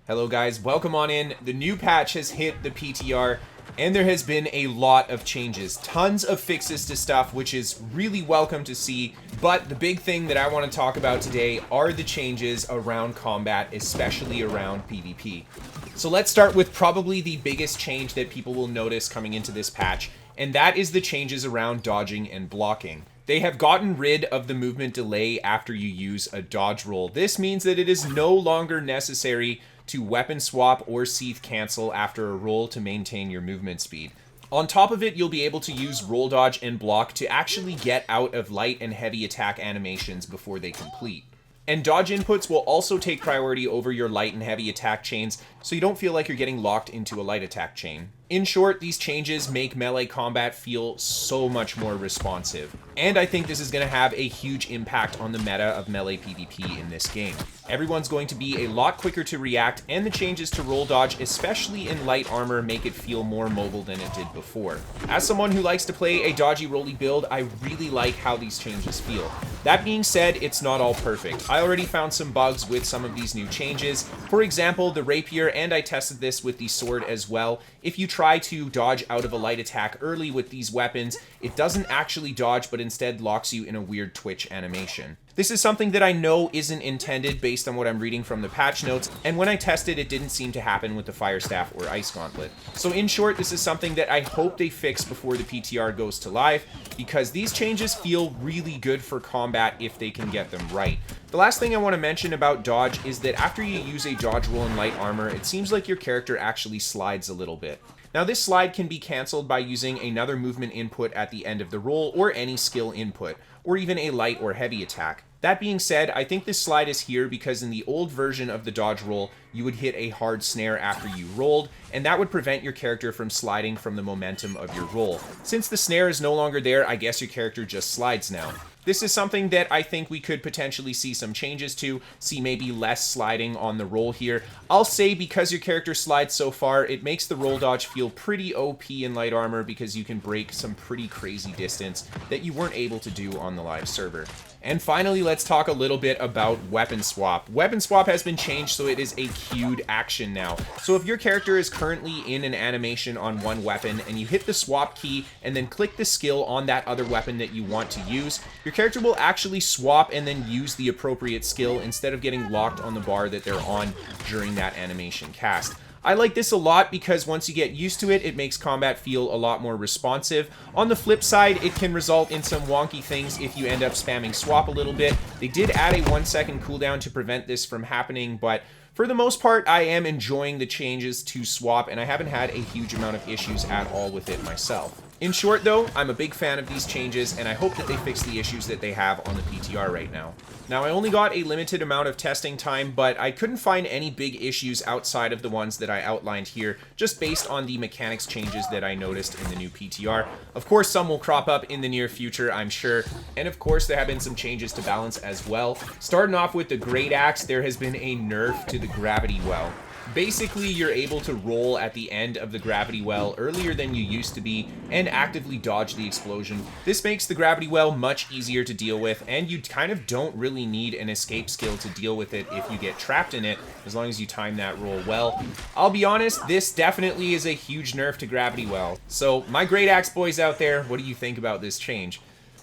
Hello guys, welcome on in. The new patch has hit the PTR and there has been a lot of changes. Tons of fixes to stuff, which is really welcome to see. But the big thing that I want to talk about today are the changes around combat, especially around PvP. So let's start with probably the biggest change that people will notice coming into this patch, and that is the changes around dodging and blocking. They have gotten rid of the movement delay after you use a dodge roll. This means that it is no longer necessary to weapon swap or seath cancel after a roll to maintain your movement speed. On top of it, you'll be able to use roll dodge and block to actually get out of light and heavy attack animations before they complete. And dodge inputs will also take priority over your light and heavy attack chains, so you don't feel like you're getting locked into a light attack chain. In short, these changes make melee combat feel so much more responsive. And I think this is going to have a huge impact on the meta of melee PvP in this game. Everyone's going to be a lot quicker to react, and the changes to roll dodge, especially in light armor, make it feel more mobile than it did before. As someone who likes to play a dodgy rolly build, I really like how these changes feel. That being said, it's not all perfect. I already found some bugs with some of these new changes. For example, the rapier, and I tested this with the sword as well. If you try to dodge out of a light attack early with these weapons, it doesn't actually dodge, but instead locks you in a weird twitch animation. This is something that I know isn't intended based on what I'm reading from the patch notes, and when I tested, it didn't seem to happen with the Fire Staff or Ice Gauntlet. So in short, this is something that I hope they fix before the PTR goes to live, because these changes feel really good for combat if they can get them right. The last thing I want to mention about dodge is that after you use a dodge roll in light armor, it seems like your character actually slides a little bit. Now this slide can be cancelled by using another movement input at the end of the roll, or any skill input, or even a light or heavy attack. That being said, I think this slide is here because in the old version of the dodge roll, you would hit a hard snare after you rolled, and that would prevent your character from sliding from the momentum of your roll. Since the snare is no longer there, I guess your character just slides now. This is something that I think we could potentially see some changes to, see maybe less sliding on the roll here. I'll say because your character slides so far, it makes the roll dodge feel pretty OP in light armor because you can break some pretty crazy distance that you weren't able to do on the live server. And finally, let's talk a little bit about weapon swap. Weapon swap has been changed so it is a queued action now. So if your character is currently in an animation on one weapon and you hit the swap key and then click the skill on that other weapon that you want to use, your character will actually swap and then use the appropriate skill instead of getting locked on the bar that they're on during that animation cast. I like this a lot because once you get used to it, it makes combat feel a lot more responsive. On the flip side, it can result in some wonky things if you end up spamming swap a little bit. They did add a 1-second cooldown to prevent this from happening, but for the most part, I am enjoying the changes to swap, and I haven't had a huge amount of issues at all with it myself. In short though, I'm a big fan of these changes, and I hope that they fix the issues that they have on the PTR right now. Now, I only got a limited amount of testing time, but I couldn't find any big issues outside of the ones that I outlined here, just based on the mechanics changes that I noticed in the new PTR. Of course, some will crop up in the near future, I'm sure, and of course, there have been some changes to balance as well. Starting off with the Great Axe, there has been a nerf to the Gravity Well. Basically, you're able to roll at the end of the Gravity Well earlier than you used to be and actively dodge the explosion. This makes the Gravity Well much easier to deal with, and you kind of don't really need an escape skill to deal with it if you get trapped in it, as long as you time that roll well. I'll be honest, this definitely is a huge nerf to Gravity Well. So, my Great Axe boys out there, what do you think about this change?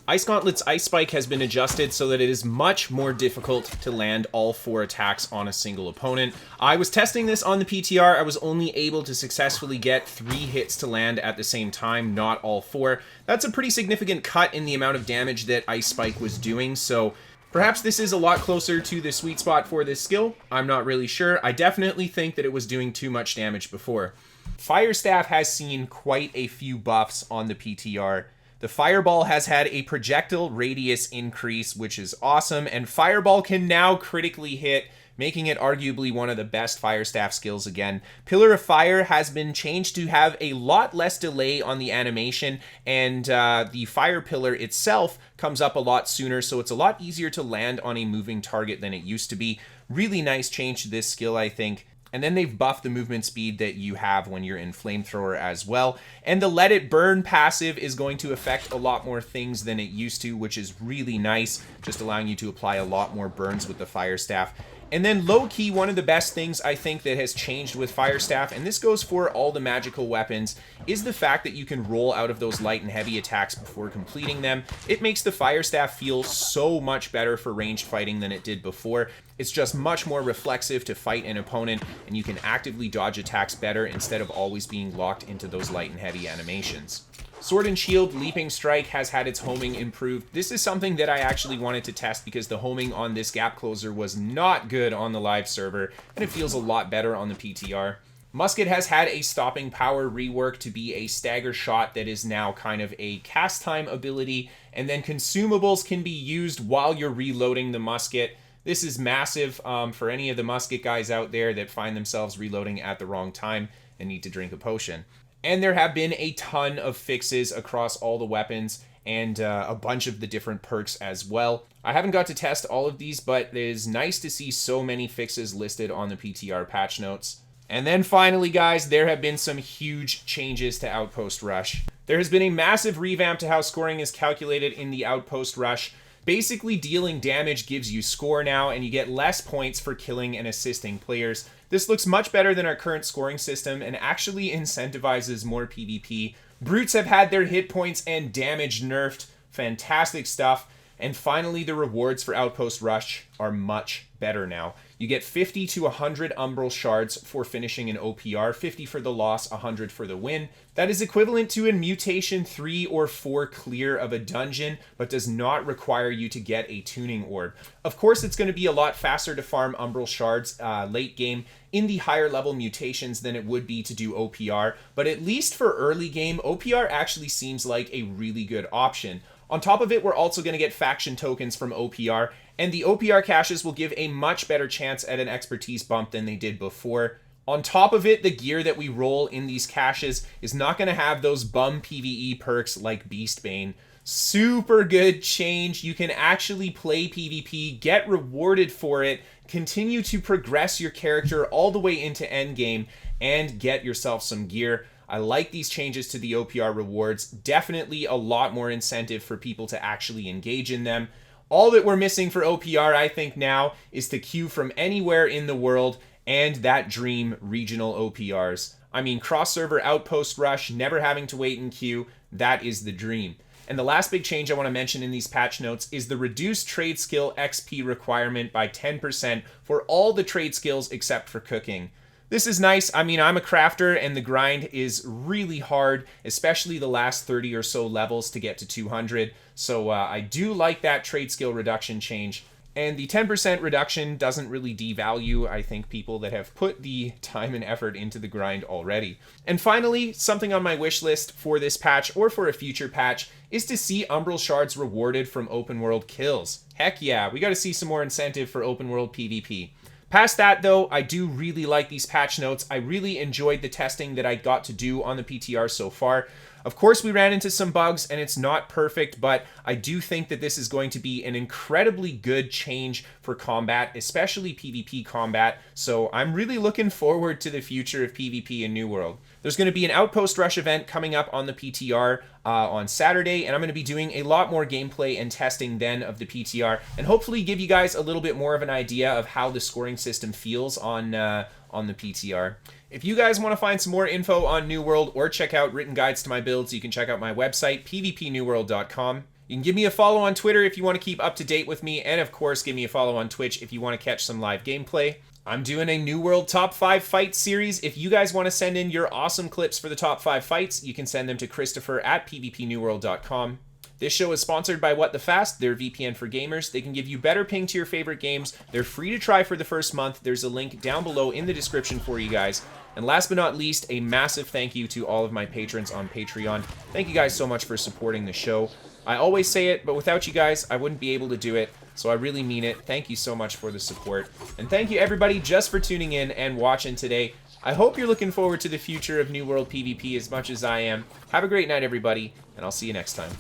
Ice Gauntlet's Ice Spike has been adjusted so that it is much more difficult to land all 4 attacks on a single opponent. I was testing this on the PTR. I was only able to successfully get 3 hits to land at the same time, not all 4. That's a pretty significant cut in the amount of damage that Ice Spike was doing, so perhaps this is a lot closer to the sweet spot for this skill. I'm not really sure. I definitely think that it was doing too much damage before. Fire Staff has seen quite a few buffs on the PTR. The Fireball has had a projectile radius increase, which is awesome, and Fireball can now critically hit, making it arguably one of the best Fire Staff skills again. Pillar of Fire has been changed to have a lot less delay on the animation, and the Fire Pillar itself comes up a lot sooner, so it's a lot easier to land on a moving target than it used to be. Really nice change to this skill, I think. And then they've buffed the movement speed that you have when you're in Flamethrower as well. And the Let It Burn passive is going to affect a lot more things than it used to, which is really nice, just allowing you to apply a lot more burns with the Fire Staff. And then low-key, one of the best things I think that has changed with Fire Staff, and this goes for all the magical weapons, is the fact that you can roll out of those light and heavy attacks before completing them. It makes the Fire Staff feel so much better for ranged fighting than it did before. It's just much more reflexive to fight an opponent, and you can actively dodge attacks better instead of always being locked into those light and heavy animations. Sword and Shield Leaping Strike has had its homing improved. This is something that I actually wanted to test because the homing on this gap closer was not good on the live server, and it feels a lot better on the PTR. Musket has had a stopping power rework to be a stagger shot that is now kind of a cast time ability, and then consumables can be used while you're reloading the musket. This is massive for any of the musket guys out there that find themselves reloading at the wrong time and need to drink a potion. And there have been a ton of fixes across all the weapons and a bunch of the different perks as well. I haven't got to test all of these, but it is nice to see so many fixes listed on the PTR patch notes. And then finally, guys, there have been some huge changes to Outpost Rush. There has been a massive revamp to how scoring is calculated in the Outpost Rush. Basically, dealing damage gives you score now, and you get less points for killing and assisting players. This looks much better than our current scoring system and actually incentivizes more PvP. Brutes have had their hit points and damage nerfed. Fantastic stuff. And finally, the rewards for Outpost Rush are much better now. You get 50 to 100 Umbral Shards for finishing an OPR, 50 for the loss, 100 for the win. That is equivalent to a mutation 3 or 4 clear of a dungeon, but does not require you to get a tuning orb. Of course, it's going to be a lot faster to farm Umbral Shards late game in the higher level mutations than it would be to do OPR, but at least for early game, OPR actually seems like a really good option. On top of it, we're also going to get faction tokens from OPR, and the OPR caches will give a much better chance at an expertise bump than they did before. On top of it, the gear that we roll in these caches is not going to have those bum PvE perks like Beastbane. Super good change. You can actually play PvP, get rewarded for it, continue to progress your character all the way into endgame, and get yourself some gear. I like these changes to the OPR rewards. Definitely a lot more incentive for people to actually engage in them. All that we're missing for OPR, I think now, is to queue from anywhere in the world and that dream regional OPRs. I mean, cross-server Outpost Rush, never having to wait in queue, that is the dream. And the last big change I want to mention in these patch notes is the reduced trade skill XP requirement by 10% for all the trade skills except for cooking. This is nice. I mean, I'm a crafter and the grind is really hard, especially the last 30 or so levels to get to 200. So I do like that trade skill reduction change. And the 10% reduction doesn't really devalue, I think, people that have put the time and effort into the grind already. And finally, something on my wish list for this patch or for a future patch is to see Umbral Shards rewarded from open world kills. Heck yeah, we got to see some more incentive for open world PvP. Past that, though, I do really like these patch notes. I really enjoyed the testing that I got to do on the PTR so far. Of course, we ran into some bugs, and it's not perfect, but I do think that this is going to be an incredibly good change for combat, especially PvP combat, so I'm really looking forward to the future of PvP in New World. There's going to be an Outpost Rush event coming up on the PTR on Saturday, and I'm going to be doing a lot more gameplay and testing then of the PTR, and hopefully give you guys a little bit more of an idea of how the scoring system feels on the PTR. If you guys want to find some more info on New World or check out written guides to my builds, you can check out my website, pvpnewworld.com. You can give me a follow on Twitter if you want to keep up to date with me, and of course, give me a follow on Twitch if you want to catch some live gameplay. I'm doing a New World Top 5 Fight series. If you guys want to send in your awesome clips for the top 5 fights, you can send them to Kristofer at pvpnewworld.com. This show is sponsored by What the Fast. They're VPN for gamers. They can give you better ping to your favorite games. They're free to try for the first month. There's a link down below in the description for you guys. And last but not least, a massive thank you to all of my patrons on Patreon. Thank you guys so much for supporting the show. I always say it, but without you guys, I wouldn't be able to do it. So I really mean it. Thank you so much for the support. And thank you everybody just for tuning in and watching today. I hope you're looking forward to the future of New World PvP as much as I am. Have a great night, everybody, and I'll see you next time.